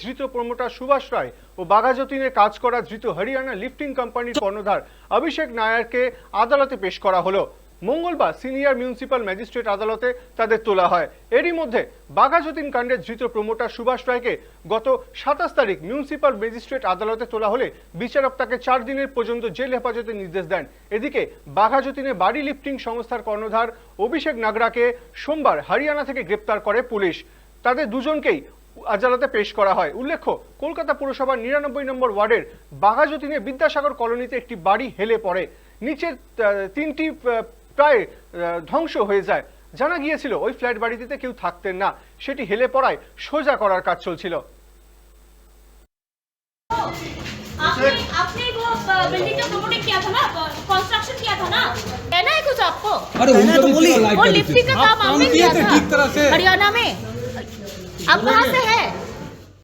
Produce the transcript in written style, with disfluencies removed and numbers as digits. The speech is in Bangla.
ধৃত প্রমোটার সুভাষ রায় ও বাঘাযতীনে কাজ করা ধৃত হরিয়ানা লিফটিং কোম্পানির কর্ণধার অভিষেক নায়ারকে আদালতে পেশ করা হলো। মঙ্গলবার সিনিয়র মিউনিসিপাল ম্যাজিস্ট্রেট আদালতে তাদের তোলা হয়। এরই মধ্যে বাঘাযতীন কাণ্ডে ধৃত প্রমোটার সুভাষ রায়কে গত 27 তারিখ মিউনিসিপাল ম্যাজিস্ট্রেট আদালতে তোলা হলে বিচারক তাকে 4 দিনের পর্যন্ত জেল হেফাজতের নির্দেশ দেন। এদিকে বাঘাযতীনে বাড়ি লিফটিং সংস্থার কর্ণধার অভিষেক নাগরাকে সোমবার হরিয়ানা থেকে গ্রেপ্তার করে পুলিশ। তাদের দুজনকেই আদালতে পেশ করা হয়। উল্লেখ্য, কলকাতা পুরসভার 99 নম্বর ওয়ার্ডের বাঘাযতীনে বিদ্যাসাগর কলোনিতে একটি বাড়ি হেলে পড়ে। নিচের 3টি প্রায় ধ্বংস হয়ে যায়। জানা গিয়েছিল ওই ফ্ল্যাট বাড়িটিতে কেউ থাকতেন না, সেটি হেলে পড়ায় সোজা করার কাজ চলছিল। आपने वो बिल्डिंग का प्रमोटिंग किया था ना, कंस्ट्रक्शन किया था ना, है ना कुछ आपको? अरे उनको तो बोलिए वो लिफ्टिंग का काम आपने किया था ठीक तरह से हरियाणा में। आप कहाँ से है?